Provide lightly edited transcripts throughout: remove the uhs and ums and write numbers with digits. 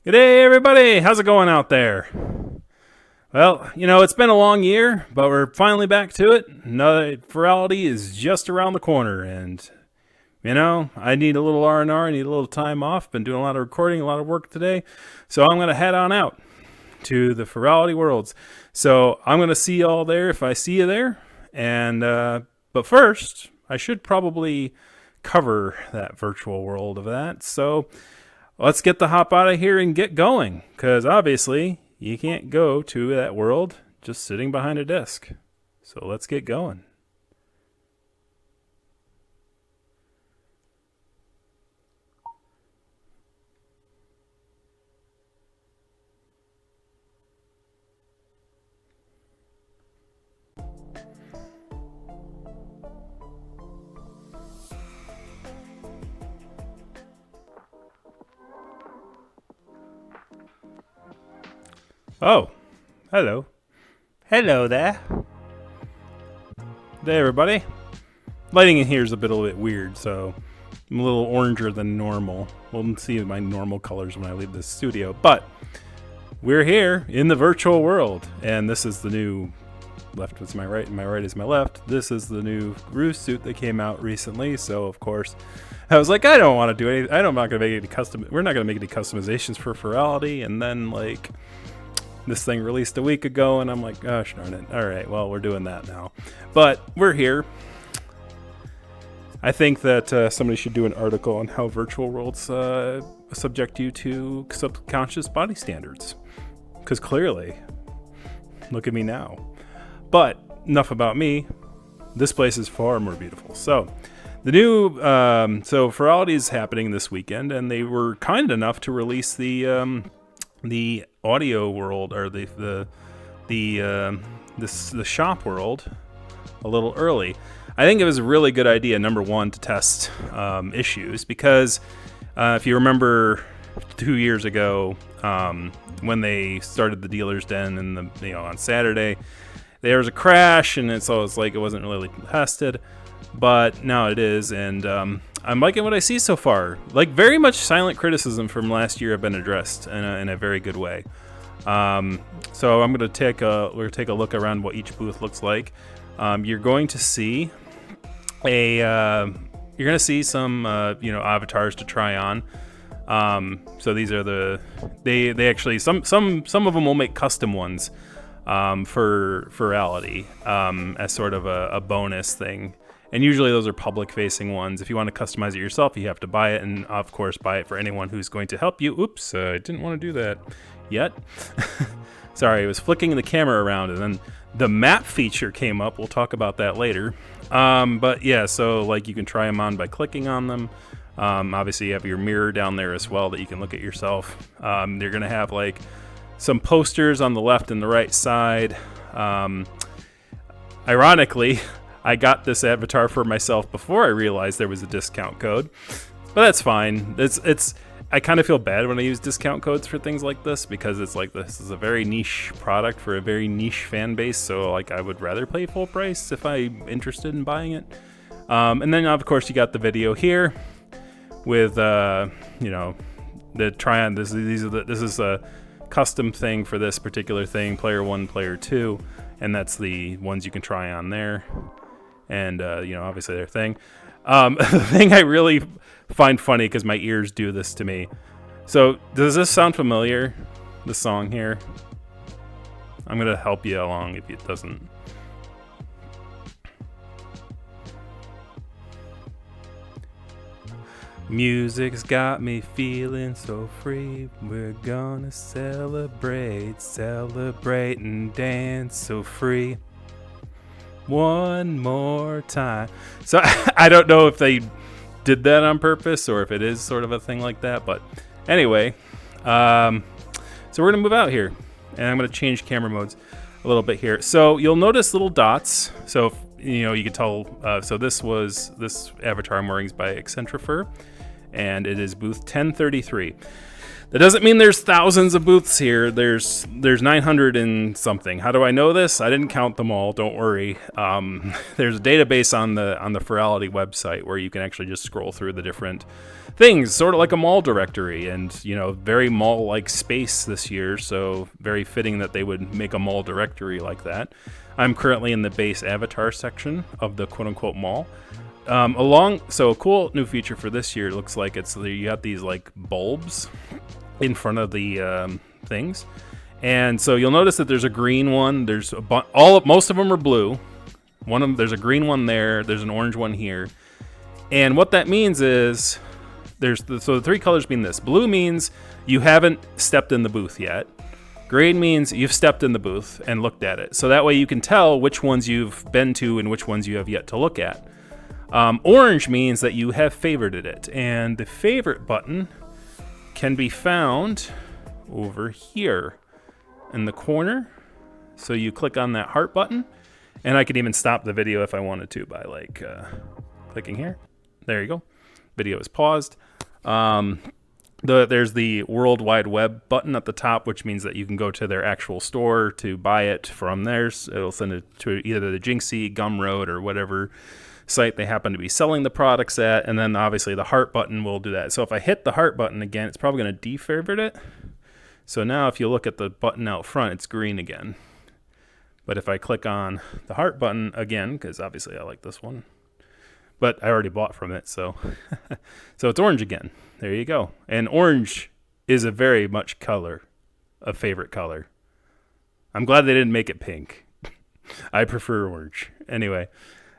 Good day, everybody. How's it going out there? Well, it's been a long year, but we're finally back to it. Furality is just around the corner, and I need a little R&R. I need a little time off. Been doing a lot of recording, a lot of work today, so I'm gonna head on out to the Furality Worlds. So I'm gonna see you all there if I see you there. And but first, I should probably cover that virtual world of that. So let's get the hop out of here and get going, because obviously you can't go to that world just sitting behind a desk. So let's get going. Oh, hello. Hello there. Hey, everybody. Lighting in here is a little bit weird, so I'm a little oranger than normal. We'll see my normal colors when I leave this studio. But we're here in the virtual world, and this is the new left is my right, and my right is my left. This is the new roost suit that came out recently, so of course I was like, I don't want to do anything. I'm not going to make any we're not going to make any customizations for Furality, and then this thing released a week ago, and I'm like, gosh darn it. All right, well, we're doing that now. But we're here. I think that somebody should do an article on how virtual worlds subject you to subconscious body standards. Because clearly, look at me now. But enough about me. This place is far more beautiful. So the new, Furality is happening this weekend, and they were kind enough to release the audio world, or the shop world a little early. I think it was a really good idea, number one, to test issues, because if you remember 2 years ago, when they started the dealer's den and on Saturday, there was a crash, and so it's like it wasn't really tested, but now it is, and I'm liking what I see so far. Like, very much silent criticism from last year have been addressed in a very good way. So I'm gonna take a look around what each booth looks like. You're going to see some avatars to try on. So these are they actually some of them will make custom ones for Furality as sort of a bonus thing. And usually those are public-facing ones. If you want to customize it yourself, you have to buy it, and of course buy it for anyone who's going to help you. Oops, I didn't want to do that yet. Sorry, I was flicking the camera around, and then the map feature came up. We'll talk about that later. But yeah, so you can try them on by clicking on them. Obviously, you have your mirror down there as well that you can look at yourself. They're going to have some posters on the left and the right side. Ironically, I got this avatar for myself before I realized there was a discount code, but that's fine. I kind of feel bad when I use discount codes for things like this, because it's this is a very niche product for a very niche fan base. So I would rather pay full price if I'm interested in buying it. And then of course you got the video here with the try on. This is a custom thing for this particular thing, player 1, player 2, and that's the ones you can try on there. And obviously their thing. The thing I really find funny, because my ears do this to me. So does this sound familiar? The song here. I'm gonna help you along if it doesn't. Music's got me feeling so free. We're gonna celebrate and dance so free. One more time. So I don't know if they did that on purpose or if it is sort of a thing like that, but anyway, so we're gonna move out here, and I'm gonna change camera modes a little bit here. So you'll notice little dots. So you can tell. So this avatar I'm wearing is by Eccentrifur, and it is booth 1033. That doesn't mean there's thousands of booths here. There's 900 and something. How do I know this? I didn't count them all. Don't worry. There's a database on the Furality website where you can actually just scroll through the different things, sort of like a mall directory, and very mall-like space this year. So very fitting that they would make a mall directory like that. I'm currently in the base avatar section of the quote-unquote mall. So a cool new feature for this year looks like you got these like bulbs in front of the things, and so you'll notice that there's a green one. There's most of them are blue. There's a green one there. There's an orange one here, and what that means is so the three colors mean this. Blue means you haven't stepped in the booth yet. Green means you've stepped in the booth and looked at it, so that way you can tell which ones you've been to and which ones you have yet to look at. Orange means that you have favorited it, and the favorite button can be found over here in the corner. So you click on that heart button, and I could even stop the video if I wanted to by clicking here. There you go. Video is paused. There's the World Wide Web button at the top, which means that you can go to their actual store to buy it from theirs. It'll send it to either the Jinxie, Gumroad, or whatever site they happen to be selling the products at, and then obviously the heart button will do that. So if I hit the heart button again, it's probably going to defavorite it. So now if you look at the button out front, it's green again. But if I click on the heart button again, because obviously I like this one, but I already bought from it, so so it's orange again. There you go. And orange is a very much a favorite color. I'm glad they didn't make it pink. I prefer orange. Anyway.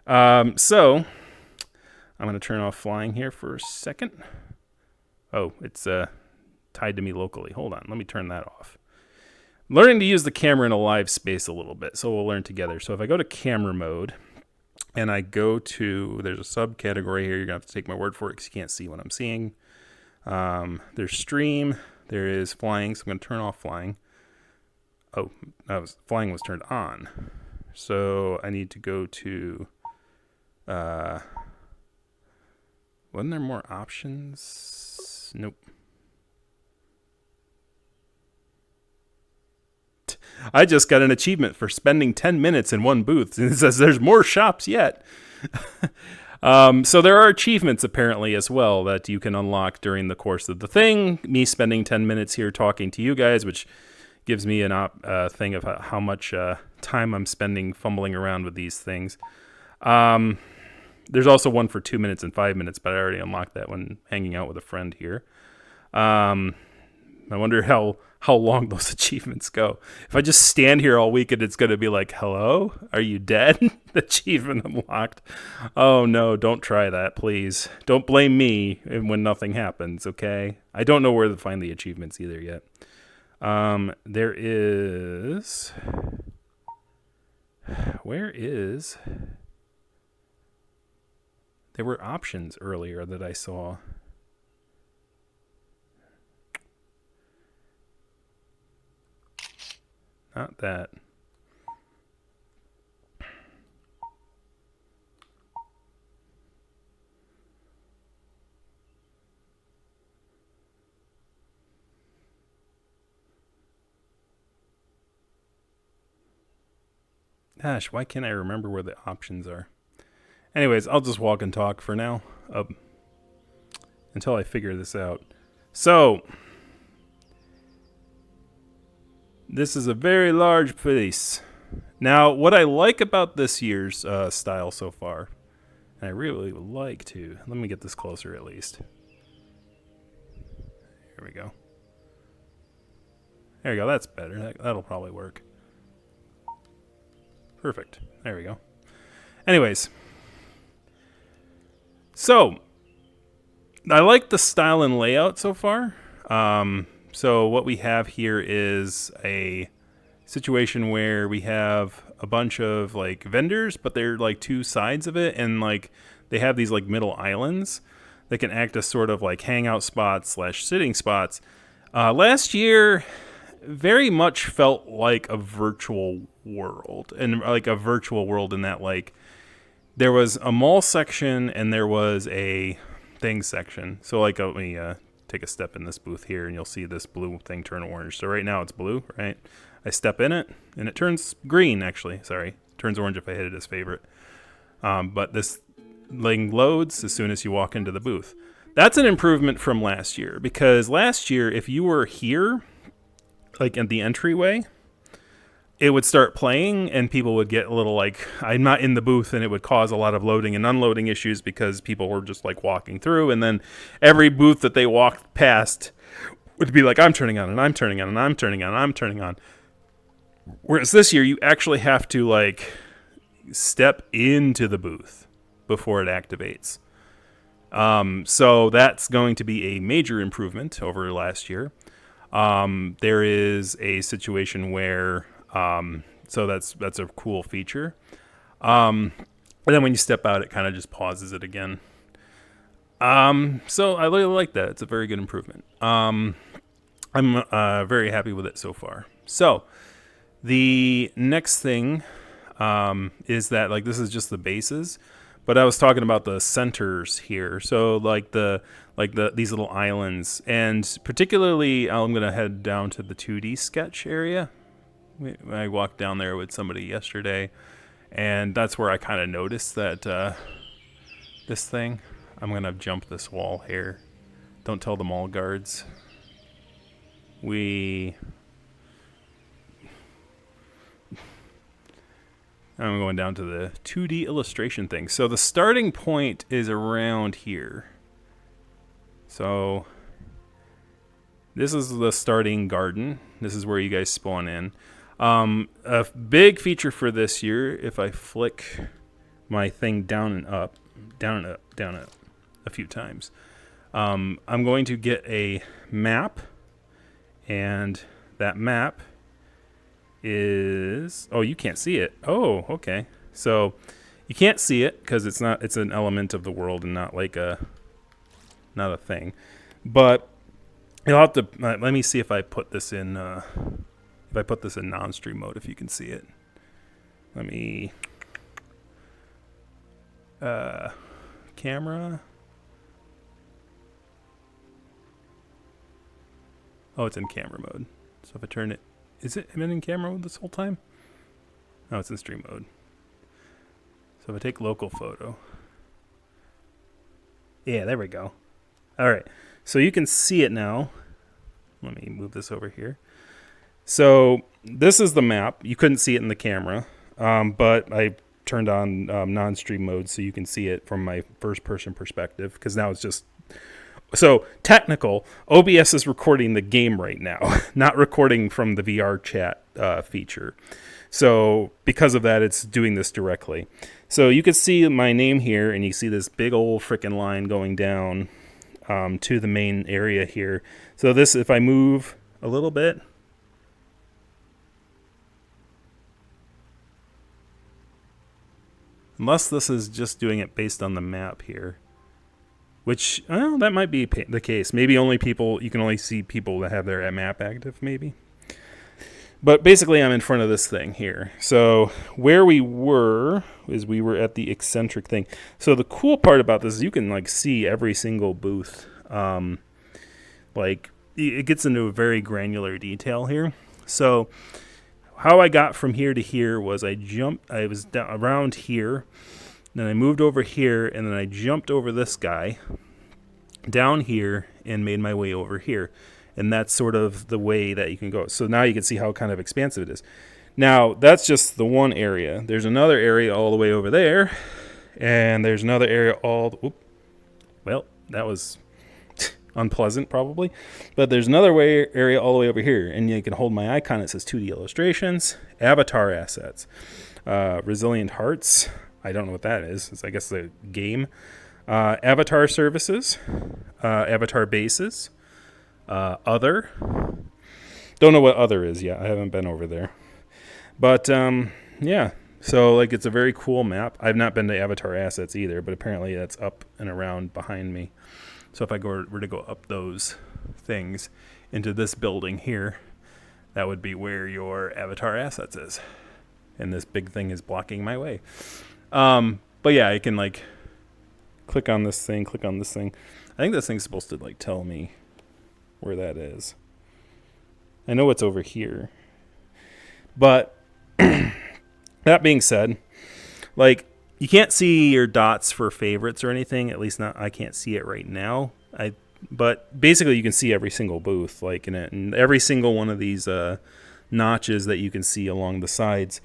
So I'm going to turn off flying here for a second. Oh, it's tied to me locally. Hold on. Let me turn that off. I'm learning to use the camera in a live space a little bit, so we'll learn together. So if I go to camera mode and I go to, there's a subcategory here. You're going to have to take my word for it because you can't see what I'm seeing. There's stream. There is flying. So I'm going to turn off flying. Oh, flying was turned on. So I need to go to, wasn't there more options? Nope. I just got an achievement for spending 10 minutes in one booth, and it says there's more shops yet. So there are achievements apparently as well that you can unlock during the course of the thing. Me spending 10 minutes here talking to you guys, which gives me an thing of how much time I'm spending fumbling around with these things. There's also one for 2 minutes and 5 minutes, but I already unlocked that when hanging out with a friend here. I wonder how long those achievements go. If I just stand here all weekend, it's going to be like, hello? Are you dead? Achievement unlocked. Oh, no, don't try that, please. Don't blame me when nothing happens, okay? I don't know where to find the achievements either yet. There is... Where is... There were options earlier that I saw. Not that. Gosh, why can't I remember where the options are? Anyways, I'll just walk and talk for now until I figure this out. So, this is a very large place. Now, what I like about this year's style so far, and I really would like to, let me get this closer at least. Here we go. There we go, that's better. That'll probably work. Perfect. There we go. Anyways. So, I like the style and layout so far. So what we have here is a situation where we have a bunch of like vendors, but they're like two sides of it, and like they have these like middle islands that can act as sort of like hangout spots / sitting spots. Last year very much felt like a virtual world, and like a virtual world in that like there was a mall section and there was a thing section. So like let me take a step in this booth here, and you'll see this blue thing turn orange. So right now it's blue, right? I step in it, and it turns green, actually. Sorry. It turns orange if I hit it as favorite. But this thing loads as soon as you walk into the booth. That's an improvement from last year, because last year, if you were here, like in the entryway, it would start playing and people would get a little like, I'm not in the booth, and it would cause a lot of loading and unloading issues because people were just like walking through, and then every booth that they walked past would be like, I'm turning on, and I'm turning on, and I'm turning on, and I'm turning on. Whereas this year, you actually have to like step into the booth before it activates. So that's going to be a major improvement over last year. There is a situation where so that's a cool feature. And then when you step out, it kind of just pauses it again. So I really like that. It's a very good improvement. I'm very happy with it so far. So the next thing is that, like, this is just the bases, but I was talking about the centers here. So like these little islands, and particularly I'm going to head down to the 2D sketch area. I walked down there with somebody yesterday, and that's where I kind of noticed that this thing. I'm going to jump this wall here. Don't tell the mall guards. I'm going down to the 2D illustration thing. So the starting point is around here. So this is the starting garden. This is where you guys spawn in. A big feature for this year, if I flick my thing down and up, down and up, down and up a few times, I'm going to get a map, and that map is, oh, you can't see it. Oh, okay. So you can't see it because it's an element of the world and not a thing. But you'll have to, let me see if I put this in, non-stream mode, if you can see it. Let me, camera. Oh, it's in camera mode. So if I turn it, is it in camera mode this whole time? No, it's in stream mode. So if I take local photo. Yeah, there we go. All right. So you can see it now. Let me move this over here. So this is the map. You couldn't see it in the camera, but I turned on non-stream mode so you can see it from my first-person perspective, because now it's just... So technical, OBS is recording the game right now, not recording from the VR chat feature. So because of that, it's doing this directly. So you can see my name here, and you see this big old freaking line going down to the main area here. So this, if I move a little bit, unless this is just doing it based on the map here, which, well, that might be the case. Maybe only people, you can only see people that have their map active, maybe. But basically, I'm in front of this thing here. So where we were is we were at the eccentric thing. So the cool part about this is you can like see every single booth. Like it gets into a very granular detail here. So how I got from here to here was I was down around here, then I moved over here, and then I jumped over this guy down here and made my way over here. And that's sort of the way that you can go. So now you can see how kind of expansive it is. Now, that's just the one area. There's another area all the way over there. And there's another area well, that was unpleasant probably. But there's another area all the way over here. And you can hold my icon. It says 2D illustrations, avatar assets, resilient hearts. I don't know what that is. It's, I guess, a game. Avatar services, avatar bases. Other. Don't know what other is yet. I haven't been over there. But, yeah. So, like, it's a very cool map. I've not been to Avatar Assets either, but apparently that's up and around behind me. So if I were to go up those things into this building here, that would be where your Avatar Assets is. And this big thing is blocking my way. But, yeah, I can, like, click on this thing, click on this thing. I think this thing's supposed to, like, tell me where that is. I know it's over here. But that being said, like, you can't see your dots for favorites or anything. At least not, I can't see it right now. But basically you can see every single booth, like in it, and every single one of these notches that you can see along the sides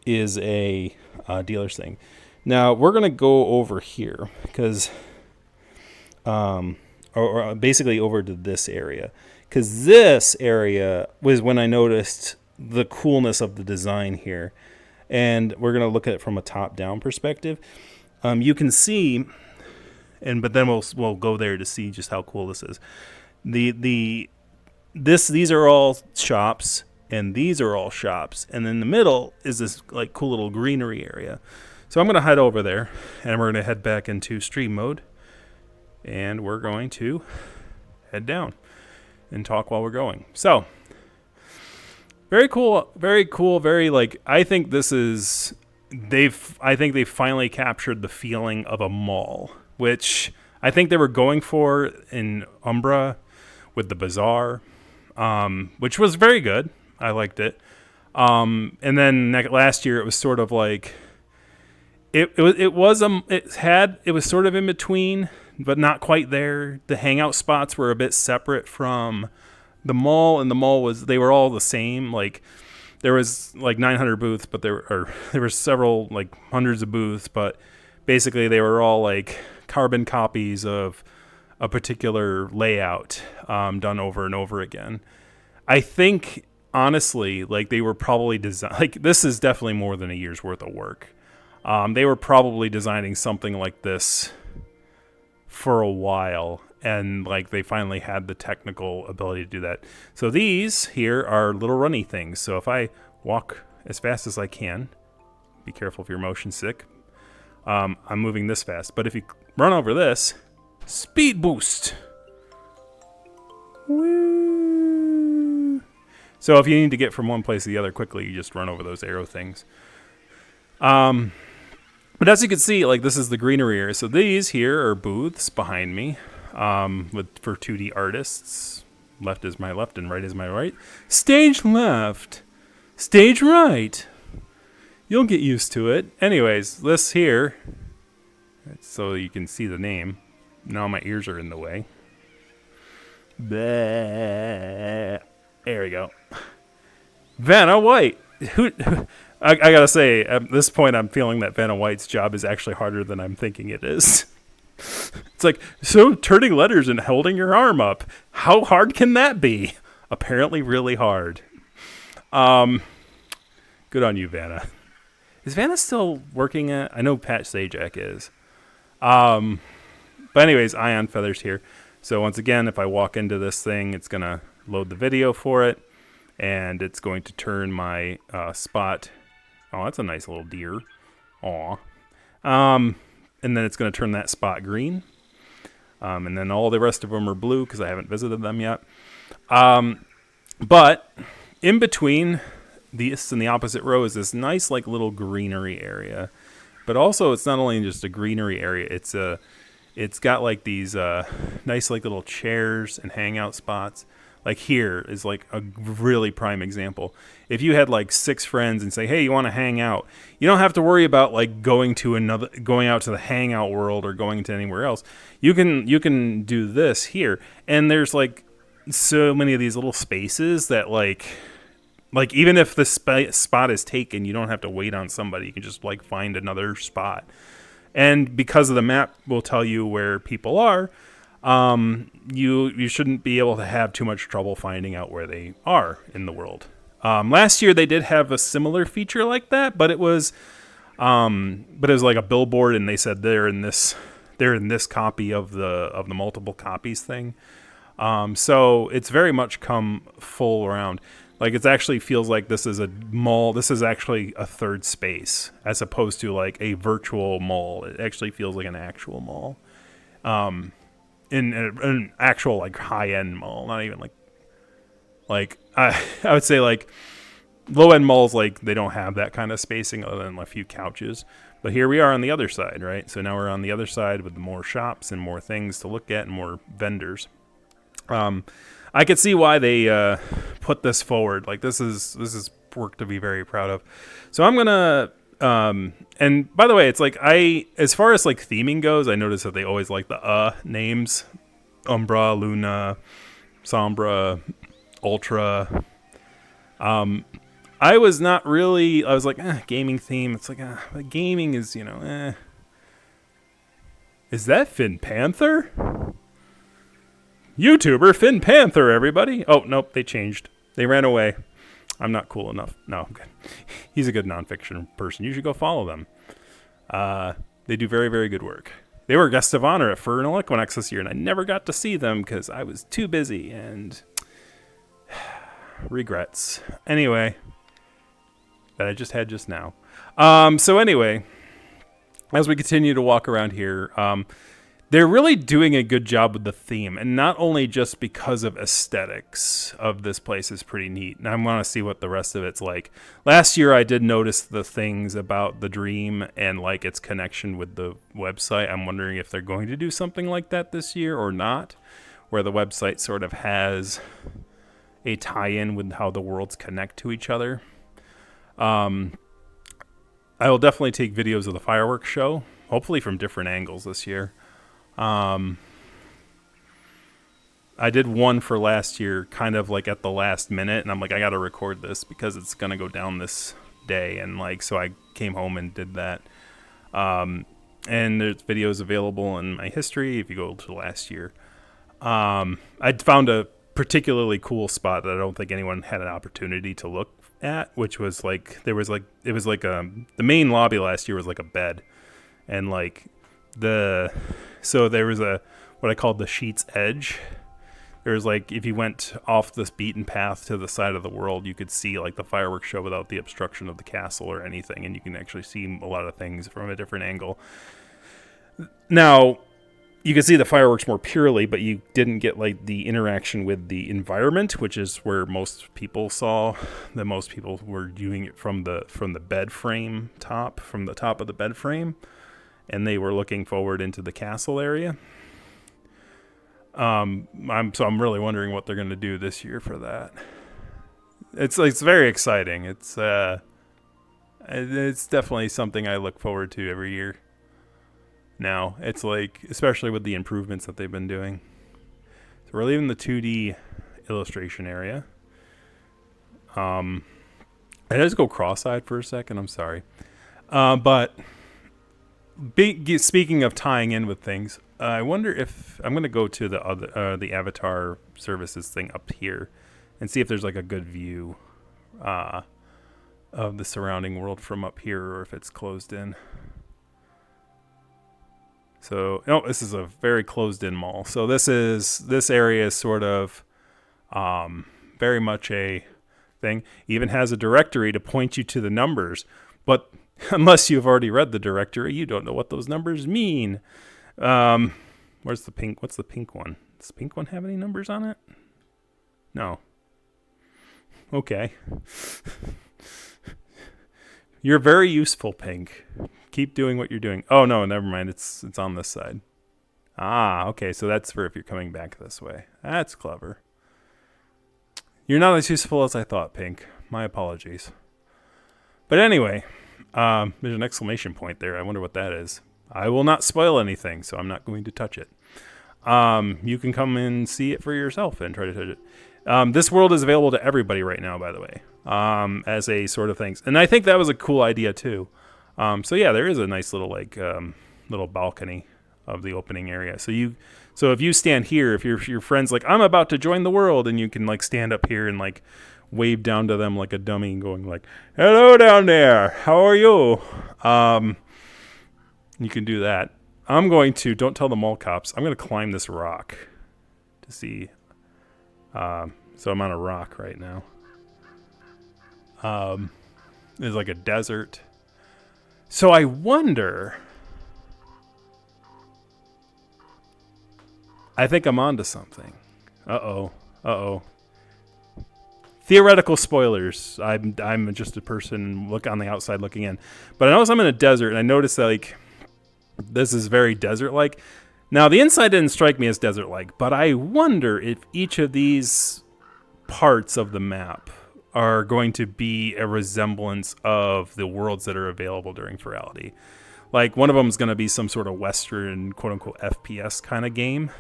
is a dealer's thing. Now we're gonna go over here because, or basically over to this area, because this area was when I noticed the coolness of the design here. And we're going to look at it from a top-down perspective. You can see, but then we'll go there to see just how cool this is. These are all shops, and these are all shops, and in the middle is this like cool little greenery area. So I'm going to head over there, and we're going to head back into stream mode, and we're going to head down and talk while we're going. So. Very cool, like, I think they finally captured the feeling of a mall, which I think they were going for in Umbra with the Bazaar, which was very good. I liked it. And then last year it was sort of like, it was sort of in between, but not quite there. The hangout spots were a bit separate from the mall, and they were all the same. Like, there was like 900 booths, but there were several, like, hundreds of booths, but basically they were all like carbon copies of a particular layout, done over and over again. I think honestly, like, they were probably like, this is definitely more than a year's worth of work. They were probably designing something like this for a while, and like they finally had the technical ability to do that. So these here are little runny things. So if I walk as fast as I can, be careful if you're motion sick. I'm moving this fast, but if you run over this, speed boost. Woo! So if you need to get from one place to the other quickly, you just run over those arrow things. But as you can see, like, this is the greenery area. So these here are booths behind me. For 2D artists. Left is my left and right is my right. Stage left. Stage right. You'll get used to it. Anyways, this here, so you can see the name. Now my ears are in the way. There we go. Vanna White. I gotta say, at this point, I'm feeling that Vanna White's job is actually harder than I'm thinking it is. It's like, so turning letters and holding your arm up, how hard can that be? Apparently really hard. Good on you, Vanna. Is Vanna still working at? I know Pat Sajak is. But anyways, Ion Feathers here. So once again, if I walk into this thing, it's going to load the video for it, and it's going to turn my spot. Oh, that's a nice little deer. Aw. And then it's going to turn that spot green. And then all the rest of them are blue because I haven't visited them yet. But in between this and the opposite row is this nice, like, little greenery area. But also, it's not only just a greenery area. It's got like these nice, like, little chairs and hangout spots. Like, here is like a really prime example. If you had like 6 friends and say, hey, you want to hang out, you don't have to worry about like going out to the hangout world or going to anywhere else. You can do this here. And there's like so many of these little spaces that like even if the spot is taken, you don't have to wait on somebody. You can just like find another spot. And because of the map will tell you where people are, you shouldn't be able to have too much trouble finding out where they are in the world. Last year they did have a similar feature like that, but it was like a billboard, and they said they're in this copy of the multiple copies thing. So it's very much come full around. Like, it actually feels like this is a mall. This is actually a third space as opposed to like a virtual mall. It actually feels like an actual mall. In an actual like high-end mall, not even like I would say like low-end malls, like they don't have that kind of spacing other than a few couches. But here we are on the other side, right? So now we're on the other side with more shops and more things to look at and more vendors. I could see why they put this forward. Like this is work to be very proud of. So I'm gonna. And by the way, it's like as far as like theming goes, I noticed that they always like the names, Umbra, Luna, Sombra, Ultra. I was not really. I was like, gaming theme. It's like, but gaming is, Is that Finn Panther? YouTuber Finn Panther, everybody. Oh, nope, they changed. They ran away. I'm not cool enough. No, I'm good. He's a good nonfiction person. You should go follow them. They do very, very good work. They were guests of honor at Furality Equinox this year, and I never got to see them because I was too busy, and regrets. Anyway, that I just had just now. So anyway, as we continue to walk around here, they're really doing a good job with the theme, and not only just because of aesthetics of this place is pretty neat. And I want to see what the rest of it's like. Last year, I did notice the things about the dream and like its connection with the website. I'm wondering if they're going to do something like that this year or not, where the website sort of has a tie-in with how the worlds connect to each other. I will definitely take videos of the fireworks show, hopefully from different angles this year. I did one for last year kind of like at the last minute, and I'm like, I gotta record this because it's gonna go down this day, and like, so I came home and did that. And there's videos available in my history if you go to last year. I found a particularly cool spot that I don't think anyone had an opportunity to look at, which was like, the main lobby last year was like a bed, and like so there was what I called the sheet's edge. There was like, if you went off this beaten path to the side of the world, you could see like the fireworks show without the obstruction of the castle or anything, and you can actually see a lot of things from a different angle. Now, you could see the fireworks more purely, but you didn't get like the interaction with the environment, which is where most people saw. That most people were viewing it from the bed frame top, from the top of the bed frame, and they were looking forward into the castle area. I'm really wondering what they're going to do this year for that. It's very exciting. It's definitely something I look forward to every year. Now it's like, especially with the improvements that they've been doing. So we're leaving the 2D illustration area. I just go cross-eyed for a second. I'm sorry, but speaking of tying in with things, I wonder if I'm going to go to the avatar services thing up here and see if there's like a good view of the surrounding world from up here, or if it's closed in. So, no, this is a very closed-in mall. So this area is sort of very much a thing. Even has a directory to point you to the numbers, but unless you've already read the directory, you don't know what those numbers mean. Where's the pink? What's the pink one? Does the pink one have any numbers on it? No. Okay. You're very useful, Pink. Keep doing what you're doing. Oh, no, never mind. It's on this side. Ah, okay. So that's for if you're coming back this way. That's clever. You're not as useful as I thought, Pink. My apologies. But anyway, there's an exclamation point there. I wonder what that is. I will not spoil anything, so I'm not going to touch it. You can come and see it for yourself and try to touch it. This world is available to everybody right now, by the way, as a sort of thing. And I think that was a cool idea, too. So yeah, there is a nice little little balcony of the opening area. So if you stand here, if your friend's like, I'm about to join the world, and you can like stand up here and like wave down to them like a dummy, going like, hello down there, how are you? You can do that. I'm going to, don't tell the mall cops, I'm going to climb this rock to see. So I'm on a rock right now. There's like a desert. So I wonder, I think I'm onto something. Uh-oh. Theoretical spoilers. I'm just a person on the outside looking in. But I notice I'm in a desert, and I notice that like this is very desert-like. Now, the inside didn't strike me as desert-like, but I wonder if each of these parts of the map are going to be a resemblance of the worlds that are available during Furality. Like, one of them is going to be some sort of Western, quote-unquote, FPS kind of game.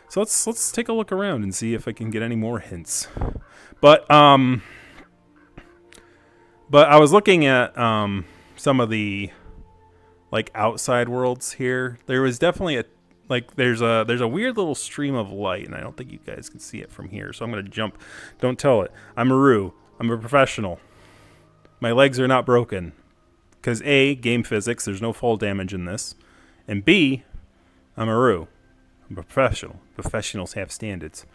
So let's take a look around and see if I can get any more hints. But I was looking at some of the like outside worlds here. There was definitely there's a weird little stream of light, and I don't think you guys can see it from here. So I'm gonna jump. Don't tell it. I'm a Roo. I'm a professional. My legs are not broken. Because A, game physics, there's no fall damage in this. And B, I'm a Roo. I'm a professional. Professionals have standards.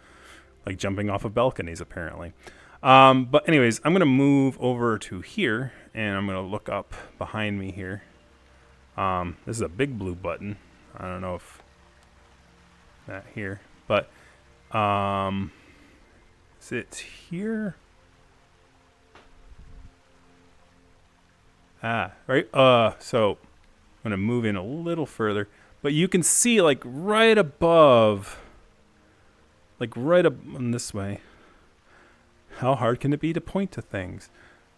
Like jumping off of balconies, apparently. But anyways, I'm going to move over to here, and I'm going to look up behind me here. This is a big blue button. I don't know if that here. But is it here? Right. So I'm going to move in a little further. But you can see, like, right above, like, right up on this way. How hard can it be to point to things?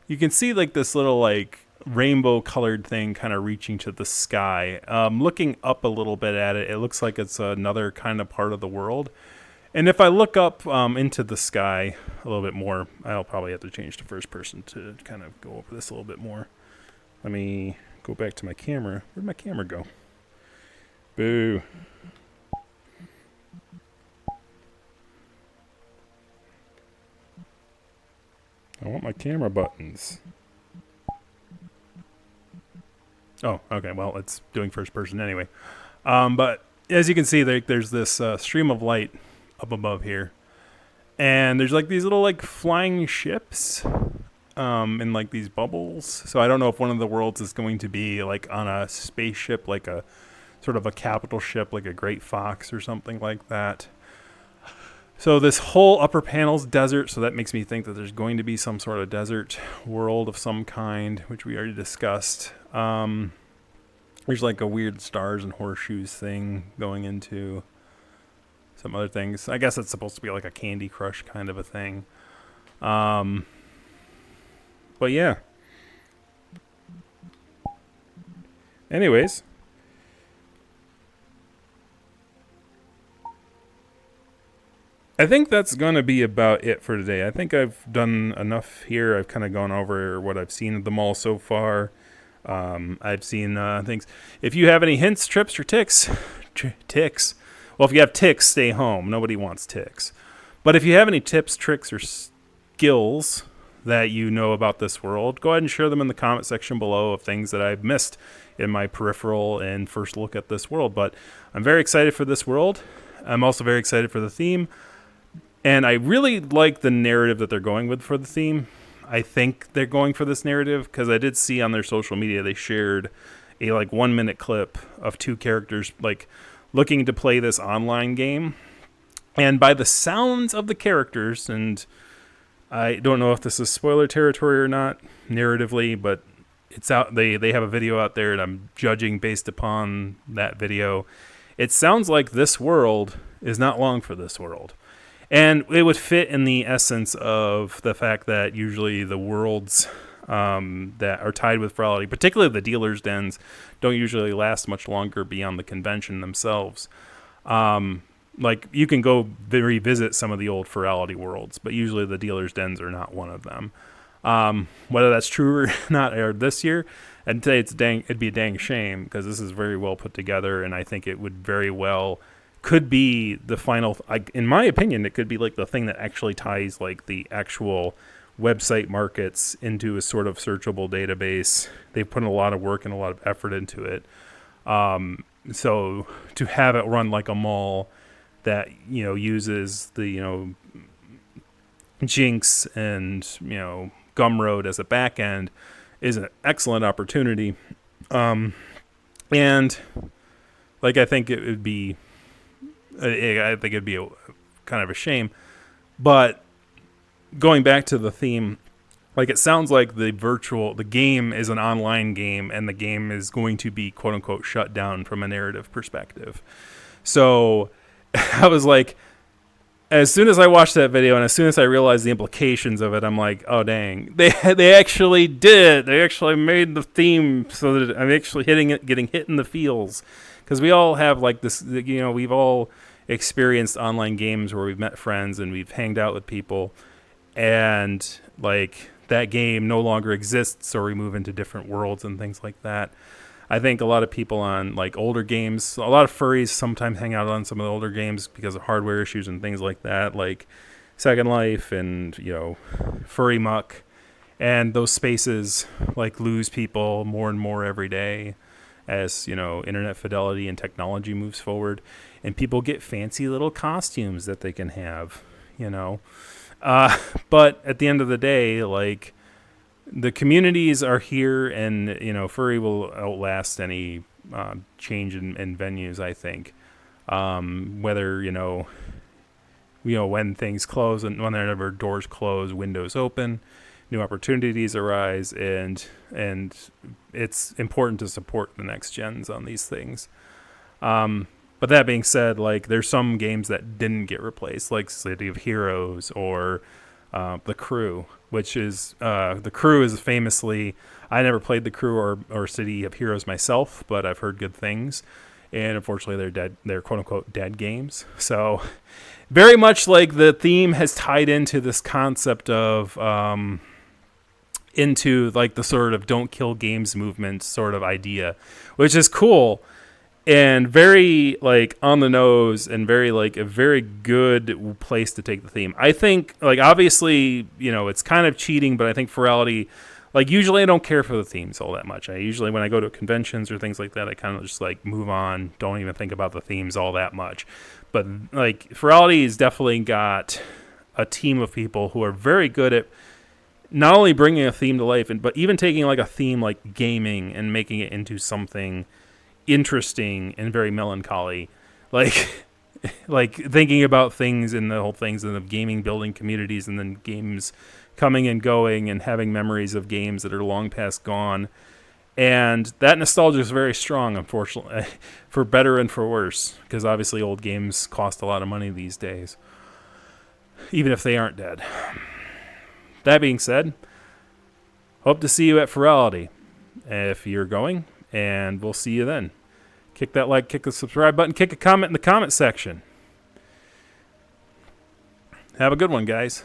You can see, like, this little, like, rainbow-colored thing kind of reaching to the sky. Looking up a little bit at it, it looks like it's another kind of part of the world. And if I look up into the sky a little bit more, I'll probably have to change to first person to kind of go over this a little bit more. Let me go back to my camera. Where'd my camera go? Boo. I want my camera buttons. Oh, okay. Well, it's doing first person anyway. But as you can see, there's this stream of light up above here. And there's like these little like flying ships in like these bubbles. So I don't know if one of the worlds is going to be like on a spaceship, like a sort of a capital ship, like a Great Fox or something like that. So this whole upper panel's desert, so that makes me think that there's going to be some sort of desert world of some kind, which we already discussed. There's like a weird stars and horseshoes thing going into some other things. I guess it's supposed to be like a Candy Crush kind of a thing. But yeah. Anyways. I think that's going to be about it for today. I think I've done enough here. I've kind of gone over what I've seen of the mall so far. I've seen things. If you have any hints, trips, or ticks, well, if you have ticks, stay home. Nobody wants ticks. But if you have any tips, tricks, or skills that you know about this world, go ahead and share them in the comment section below of things that I've missed in my peripheral and first look at this world. But I'm very excited for this world. I'm also very excited for the theme. And I really like the narrative that they're going with for the theme. I think they're going for this narrative because I did see on their social media they shared a like 1 minute clip of two characters like looking to play this online game. And by the sounds of the characters, and I don't know if this is spoiler territory or not narratively, but it's out. They have a video out there, and I'm judging based upon that video. It sounds like this world is not long for this world. And it would fit in the essence of the fact that usually the worlds that are tied with Furality, particularly the dealer's dens, don't usually last much longer beyond the convention themselves. Like, you can go revisit some of the old Furality worlds, but usually the dealer's dens are not one of them. Whether that's true or not or this year, I'd say it'd be a dang shame because this is very well put together, and I think it would very well could be the final, in my opinion, it could be like the thing that actually ties like the actual website markets into a sort of searchable database. They've put a lot of work and a lot of effort into it. So to have it run like a mall that, you know, uses the, you know, Jinx and, you know, Gumroad as a back end is an excellent opportunity. And like, I think it would be, I think it'd be kind of a shame. But going back to the theme, like, it sounds like the game is an online game, and the game is going to be quote unquote shut down from a narrative perspective. So I was like, as soon as I watched that video and as soon as I realized the implications of it, I'm like, oh dang, they actually did. They actually made the theme so that I'm actually getting hit in the feels, because we all have like this, we've all experienced online games where we've met friends and we've hanged out with people, and like that game no longer exists, or we move into different worlds and things like that. I think a lot of people on like older games, a lot of furries sometimes hang out on some of the older games because of hardware issues and things like that, like Second Life and, Furry Muck. And those spaces like lose people more and more every day as, internet fidelity and technology moves forward. And people get fancy little costumes that they can have, But at the end of the day, like, the communities are here, and furry will outlast any change in venues, I think. Whether when things close and whenever doors close, windows open, new opportunities arise, and it's important to support the next gens on these things. But that being said, like, there's some games that didn't get replaced, like City of Heroes or The Crew, which is The Crew is famously, I never played The Crew or City of Heroes myself, but I've heard good things, and unfortunately they're dead. They're quote unquote dead games. So very much like the theme has tied into this concept of into like the sort of don't kill games movement sort of idea, which is cool. And very like on the nose, and very like a very good place to take the theme. I think, like, obviously, it's kind of cheating, but I think Furality, like, usually I don't care for the themes all that much. I usually, when I go to conventions or things like that, I kind of just like move on, don't even think about the themes all that much. But like Furality has definitely got a team of people who are very good at not only bringing a theme to life, but even taking like a theme like gaming and making it into something interesting and very melancholy, like thinking about things and the whole things and the gaming building communities, and then games coming and going and having memories of games that are long past gone. And that nostalgia is very strong, unfortunately, for better and for worse, because obviously old games cost a lot of money these days, even if they aren't dead. That being said, hope to see you at Furality if you're going, and we'll see you then. Kick that like, kick the subscribe button, kick a comment in the comment section. Have a good one, guys.